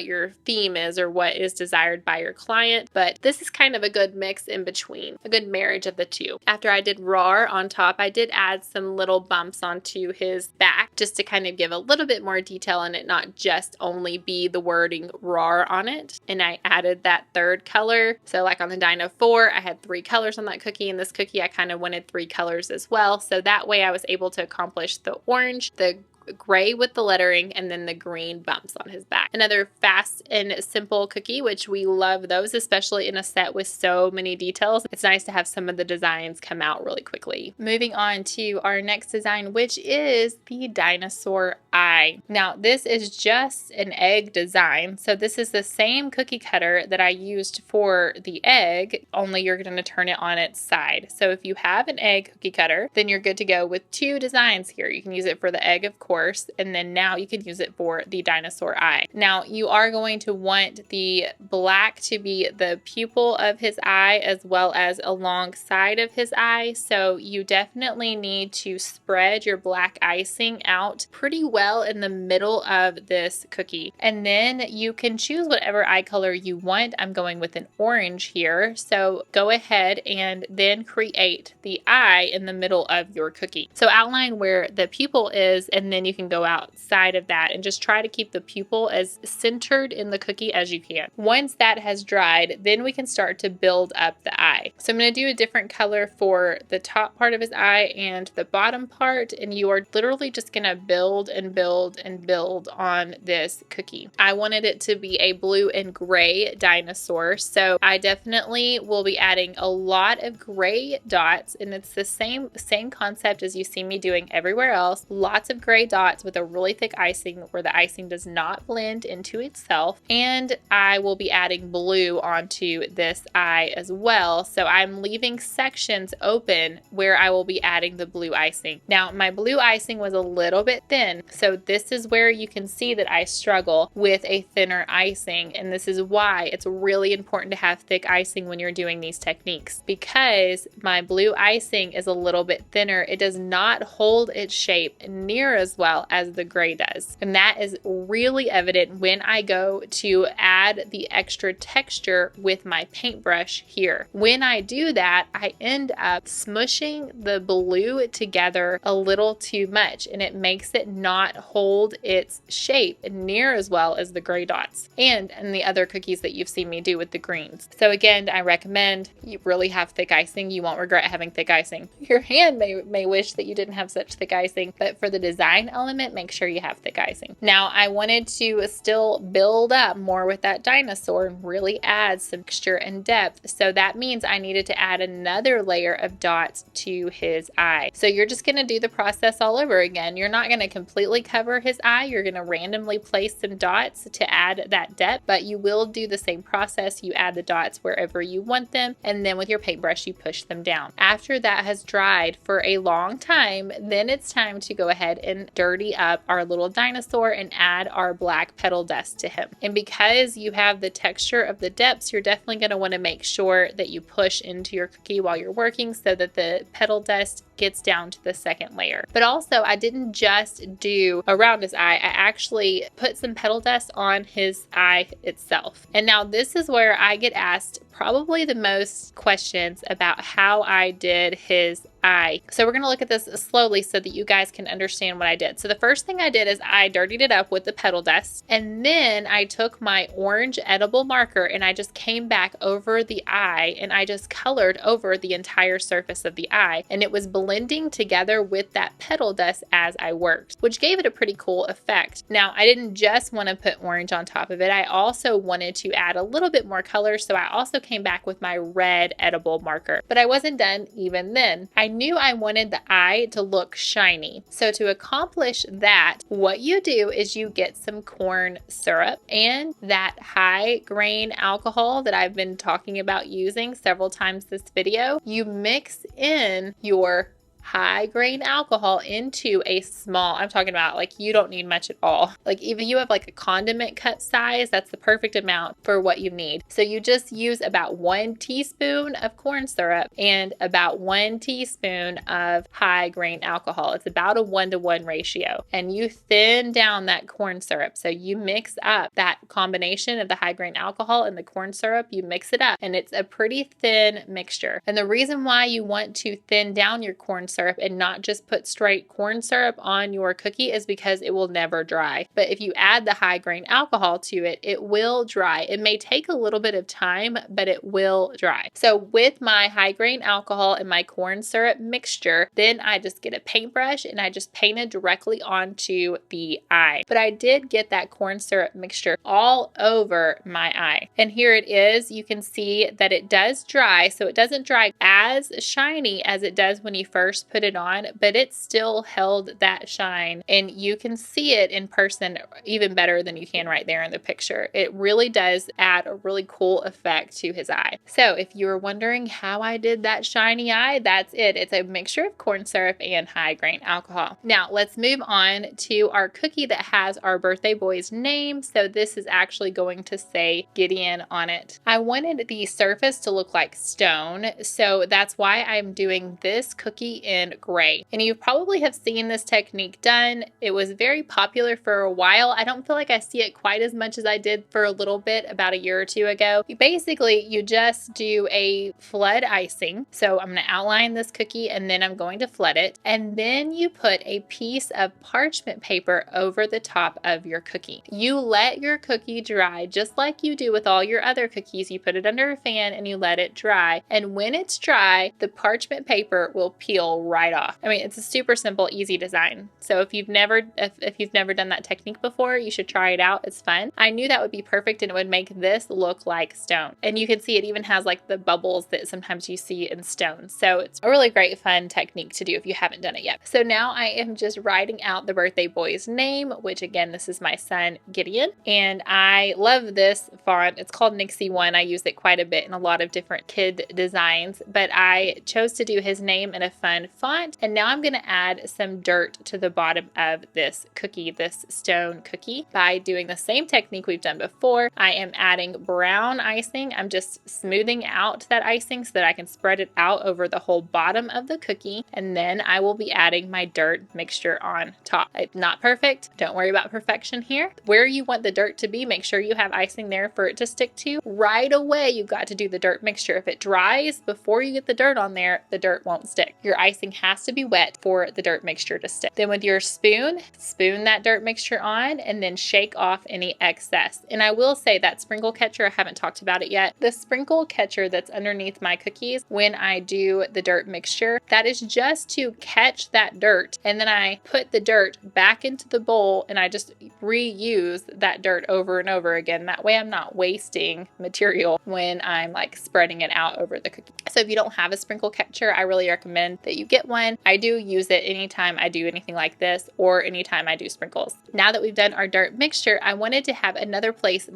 your theme is or what is desired by your client, but this is kind of a good mix in between. A good marriage of the two. After I did RAWR on top, I did add some little bumps onto his back just to kind of give a little bit more detail and it not just only be the wording RAWR on it. And I added that third color. So like on the Dino 4, I had 3 colors on that cookie, and this cookie I kind of wanted 3 colors as well. So that way I was able to accomplish the orange, the gray with the lettering, and then the green bumps on his back. Another fast and simple cookie, which we love those, especially in a set with so many details. It's nice to have some of the designs come out really quickly. Moving on to our next design, which is the dinosaur eye. Now this is just an egg design. So this is the same cookie cutter that I used for the egg, only you're going to turn it on its side. So if you have an egg cookie cutter, then you're good to go with 2 designs here. You can use it for the egg, of course, and then now you can use it for the dinosaur eye. Now you are going to want the black to be the pupil of his eye as well as alongside of his eye. So you definitely need to spread your black icing out pretty well in the middle of this cookie. And then you can choose whatever eye color you want. I'm going with an orange here. So go ahead and then create the eye in the middle of your cookie. So outline where the pupil is, and then you can go outside of that and just try to keep the pupil as centered in the cookie as you can. Once that has dried, then we can start to build up the eye. So I'm going to do a different color for the top part of his eye and the bottom part, and you are literally just going to build and build and build on this cookie. I wanted it to be a blue and gray dinosaur, so I definitely will be adding a lot of gray dots, and it's the same concept as you see me doing everywhere else. Lots of gray dots with a really thick icing where the icing does not blend into itself. And I will be adding blue onto this eye as well. So I'm leaving sections open where I will be adding the blue icing. Now my blue icing was a little bit thin. So this is where you can see that I struggle with a thinner icing. And this is why it's really important to have thick icing when you're doing these techniques, because my blue icing is a little bit thinner. It does not hold its shape near as well as the gray does. And that is really evident when I go to add the extra texture with my paintbrush here. When I do that, I end up smushing the blue together a little too much, and it makes it not not hold its shape near as well as the gray dots and the other cookies that you've seen me do with the greens. So again, I recommend you really have thick icing. You won't regret having thick icing. Your hand may wish that you didn't have such thick icing, but for the design element, make sure you have thick icing. Now, I wanted to still build up more with that dinosaur and really add some texture and depth. So that means I needed to add another layer of dots to his eye. So you're just going to do the process all over again. You're not going to completely cover his eye. You're going to randomly place some dots to add that depth, but you will do the same process. You add the dots wherever you want them, and then with your paintbrush, you push them down. After that has dried for a long time, then it's time to go ahead and dirty up our little dinosaur and add our black petal dust to him. And because you have the texture of the depths, you're definitely going to want to make sure that you push into your cookie while you're working so that the petal dust gets down to the second layer. But also, I didn't just do around his eye, I actually put some petal dust on his eye itself. And now this is where I get asked probably the most questions about how I did his eye. So we're going to look at this slowly so that you guys can understand what I did. So the first thing I did is I dirtied it up with the petal dust, and then I took my orange edible marker and I just came back over the eye and I just colored over the entire surface of the eye, and it was blending together with that petal dust as I worked, which gave it a pretty cool effect. Now, I didn't just want to put orange on top of it. I also wanted to add a little bit more color, so I also came back with my red edible marker. But I wasn't done even then. I knew I wanted the eye to look shiny. So to accomplish that, what you do is you get some corn syrup and that high grain alcohol that I've been talking about using several times this video. You mix in your high grain alcohol into a small, I'm talking about like you don't need much at all. Like even you have like a condiment cup size, that's the perfect amount for what you need. So you just use about 1 teaspoon of corn syrup and about 1 teaspoon of high grain alcohol. It's about a 1-to-1 ratio. And you thin down that corn syrup. So you mix up that combination of the high grain alcohol and the corn syrup, you mix it up and it's a pretty thin mixture. And the reason why you want to thin down your corn syrup and not just put straight corn syrup on your cookie is because it will never dry. But if you add the high grain alcohol to it, it will dry. It may take a little bit of time, but it will dry. So with my high grain alcohol and my corn syrup mixture, then I just get a paintbrush and I just painted directly onto the eye. But I did get that corn syrup mixture all over my eye. And here it is. You can see that it does dry. So it doesn't dry as shiny as it does when you first put it on, but it still held that shine, and you can see it in person even better than you can right there in the picture. It really does add a really cool effect to his eye. So if you were wondering how I did that shiny eye, that's it. It's a mixture of corn syrup and high grain alcohol. Now let's move on to our cookie that has our birthday boy's name. So this is actually going to say Gideon on it. I wanted the surface to look like stone, so that's why I'm doing this cookie in gray. And you probably have seen this technique done. It was very popular for a while. I don't feel like I see it quite as much as I did for a little bit about a year or two ago. You just do a flood icing. So I'm going to outline this cookie and then I'm going to flood it. And then you put a piece of parchment paper over the top of your cookie. You let your cookie dry just like you do with all your other cookies. You put it under a fan and you let it dry. And when it's dry, the parchment paper will peel right off. I mean, it's a super simple, easy design. So if you've never done that technique before, you should try it out. It's fun. I knew that would be perfect and it would make this look like stone. And you can see it even has like the bubbles that sometimes you see in stone. So it's a really great, fun technique to do if you haven't done it yet. So now I am just writing out the birthday boy's name, which again, this is my son, Gideon. And I love this font. It's called Nixie 1. I use it quite a bit in a lot of different kid designs, but I chose to do his name in a fun font. And now I'm going to add some dirt to the bottom of this cookie, this stone cookie, by doing the same technique we've done before. I am adding brown icing. I'm just smoothing out that icing so that I can spread it out over the whole bottom of the cookie. And then I will be adding my dirt mixture on top. It's not perfect. Don't worry about perfection here. Where you want the dirt to be, make sure you have icing there for it to stick to. Right away, you've got to do the dirt mixture. If it dries before you get the dirt on there, the dirt won't stick. Your icing icing has to be wet for the dirt mixture to stick. Then with your spoon that dirt mixture on and then shake off any excess. And I will say that sprinkle catcher, I haven't talked about it yet. The sprinkle catcher that's underneath my cookies when I do the dirt mixture, that is just to catch that dirt. And then I put the dirt back into the bowl and I just reuse that dirt over and over again. That way I'm not wasting material when I'm like spreading it out over the cookie. So if you don't have a sprinkle catcher, I really recommend that you get one. I do use it anytime I do anything like this or anytime I do sprinkles. Now that we've done our dirt mixture, I wanted to have another place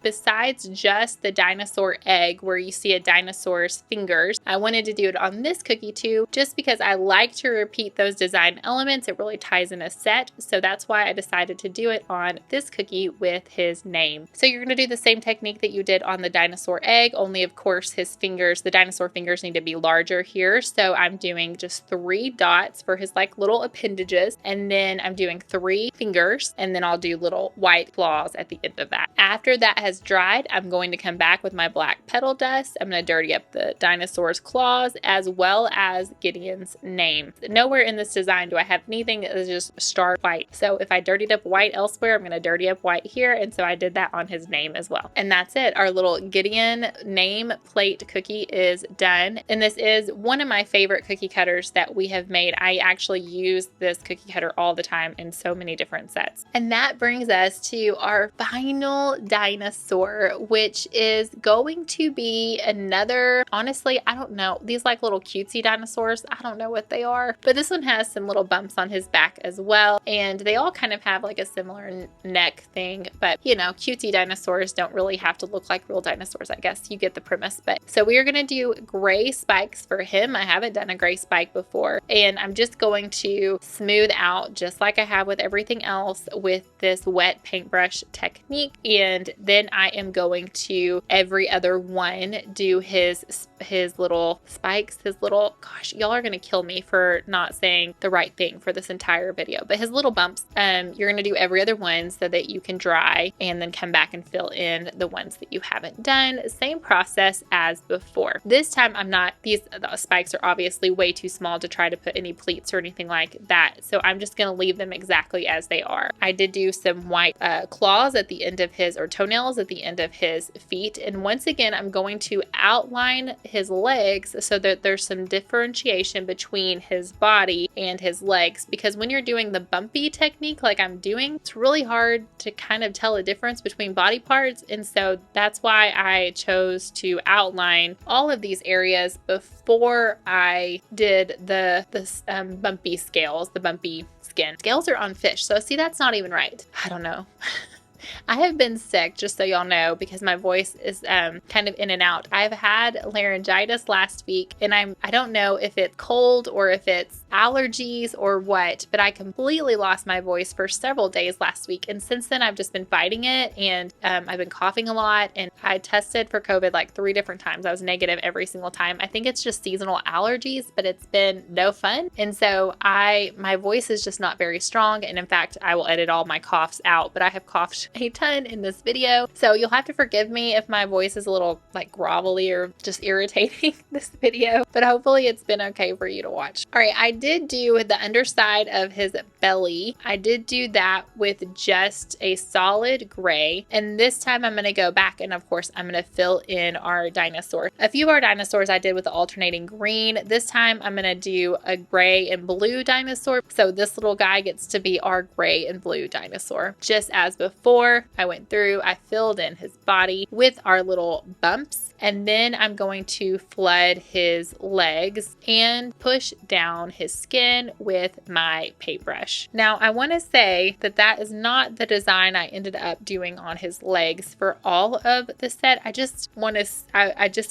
besides just the dinosaur egg where you see a dinosaur's fingers. I wanted to do it on this cookie too, just because I like to repeat those design elements. It really ties in a set. So that's why I decided to do it on this cookie with his name. So you're going to do the same technique that you did on the dinosaur egg, only of course his fingers, the dinosaur fingers need to be larger here. So I'm doing just 3 dots for his like little appendages, and then I'm doing 3 fingers, and then I'll do little white claws at the end of that. After that has dried, I'm going to come back with my black petal dust. I'm going to dirty up the dinosaur's claws as well as Gideon's name. Nowhere in this design do I have anything that is just stark white. So if I dirtied up white elsewhere, I'm going to dirty up white here, and so I did that on his name as well. And that's it. Our little Gideon name plate cookie is done. And this is one of my favorite cookie cutters that we have made. I actually use this cookie cutter all the time in so many different sets. And that brings us to our final dinosaur, which is going to be another, honestly, I don't know, these like little cutesy dinosaurs, I don't know what they are, but this one has some little bumps on his back as well. And they all kind of have like a similar neck thing, but you know, cutesy dinosaurs don't really have to look like real dinosaurs, I guess. You get the premise. But so we are going to do gray spikes for him. I haven't done a gray spike before, and I'm just going to smooth out just like I have with everything else with this wet paintbrush technique. And then I am going to every other one do his little spikes, his little, gosh, y'all are going to kill me for not saying the right thing for this entire video, but his little bumps, you're going to do every other one so that you can dry and then come back and fill in the ones that you haven't done. Same process as before. This time the spikes are obviously way too small to try to put any pleats or anything like that. So I'm just going to leave them exactly as they are. I did do some white claws at the end of his, or toenails at the end of his feet. And once again, I'm going to outline his legs so that there's some differentiation between his body and his legs, because when you're doing the bumpy technique like I'm doing, it's really hard to kind of tell a difference between body parts. And so that's why I chose to outline all of these areas before I did the bumpy scales, the bumpy skin. Scales are on fish, so see, that's not even right. I don't know. I have been sick, just so y'all know, because my voice is kind of in and out. I've had laryngitis last week, and I don't know if it's cold or if it's allergies or what, but I completely lost my voice for several days last week. And since then, I've just been fighting it, and I've been coughing a lot, and I tested for COVID like 3 different times. I was negative every single time. I think it's just seasonal allergies, but it's been no fun. And so my voice is just not very strong. And in fact, I will edit all my coughs out, but I have coughed a ton in this video. So you'll have to forgive me if my voice is a little like grovelly or just irritating this video, but hopefully it's been okay for you to watch. All right, I did do the underside of his belly. I did do that with just a solid gray. And this time I'm going to go back and of course I'm going to fill in our dinosaur. A few of our dinosaurs I did with the alternating green. This time I'm going to do a gray and blue dinosaur. So this little guy gets to be our gray and blue dinosaur. Just as before, I went through, I filled in his body with our little bumps, and then I'm going to flood his legs and push down his skin with my paintbrush. Now, I want to say that that is not the design I ended up doing on his legs for all of the set. I just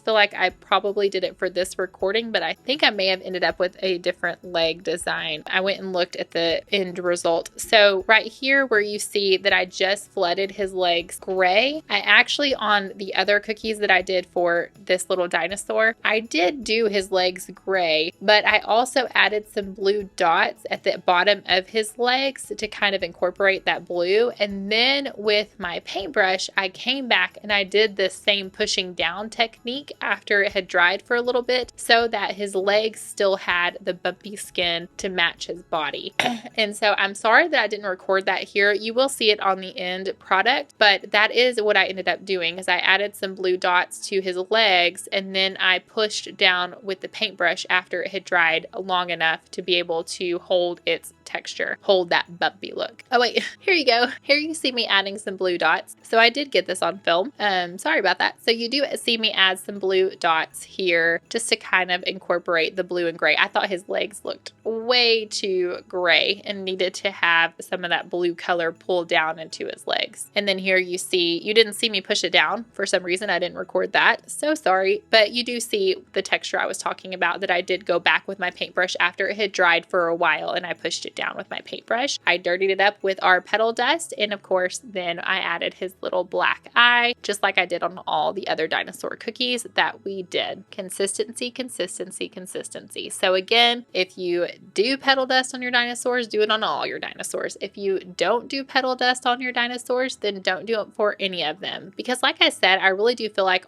feel like I probably did it for this recording, but I think I may have ended up with a different leg design. I went and looked at the end result. So right here where you see that I just flooded his legs gray, I actually, on the other cookies that I did for this little dinosaur, I did do his legs gray, but I also added some blue dots at the bottom of his legs to kind of incorporate that blue. And then with my paintbrush, I came back and I did this same pushing down technique after it had dried for a little bit so that his legs still had the bumpy skin to match his body. And so I'm sorry that I didn't record that here. You will see it on the end product, but that is what I ended up doing, is I added some blue dots to his legs and then I pushed down with the paintbrush after it had dried long enough to be able to hold its texture, hold that bumpy look. Oh wait, here you go. Here you see me adding some blue dots. So I did get this on film. Sorry about that. So you do see me add some blue dots here just to kind of incorporate the blue and gray. I thought his legs looked way too gray and needed to have some of that blue color pulled down into his legs. And then here you see, you didn't see me push it down for some reason. I didn't record that. So sorry, but you do see the texture I was talking about, that I did go back with my paintbrush after it had dried for a while and I pushed it down with my paintbrush. I dirtied it up with our petal dust, and of course then I added his little black eye, just like I did on all the other dinosaur cookies that we did. Consistency, consistency, consistency. So again, if you do petal dust on your dinosaurs, do it on all your dinosaurs. If you don't do petal dust on your dinosaurs, then don't do it for any of them. Because like I said, I really do feel like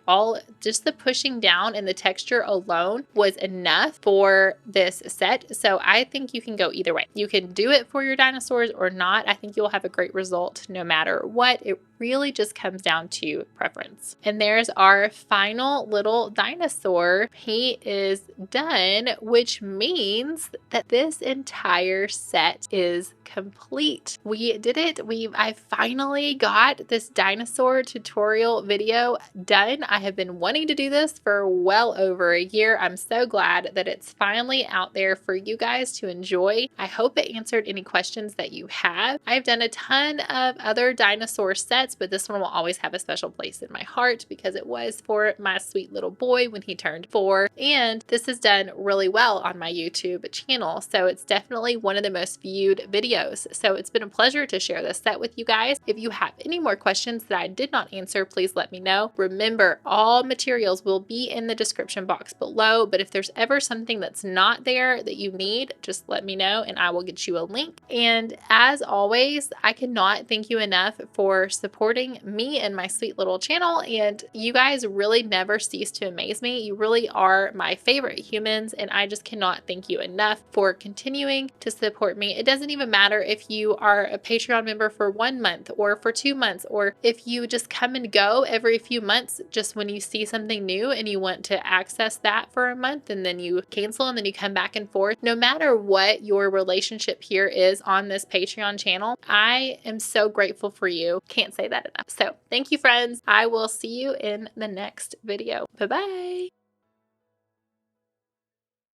just the pushing down and the texture alone was enough for this set. So I think you can go either way. You can do it for your dinosaurs or not. I think you'll have a great result no matter what. It really just comes down to preference. And there's our final little dinosaur. He is done, which means that this entire set is complete. We did it. I finally got this dinosaur tutorial video done. I have been wanting to do this for well over a year. I'm so glad that it's finally out there for you guys to enjoy. I hope it answered any questions that you have. I've done a ton of other dinosaur sets, but this one will always have a special place in my heart because it was for my sweet little boy when he turned 4. And this is done really well on my YouTube channel. So it's definitely one of the most viewed videos. So it's been a pleasure to share this set with you guys. If you have any more questions that I did not answer, please let me know. Remember, all materials will be in the description box below, but if there's ever something that's not there that you need, just let me know and I will get you a link. And as always, I cannot thank you enough for supporting me and my sweet little channel, and you guys really never cease to amaze me. You really are my favorite humans, and I just cannot thank you enough for continuing to support me. It doesn't even matter if you are a Patreon member for 1 month or for 2 months, or if you just come and go every few months just when you see something new and you want to access that for a month and then you cancel and then you come back and forth. No matter what your relationship here is on this Patreon channel, I am so grateful for you. Can't say that enough. So thank you, friends. I will see you in the next video. Bye-bye.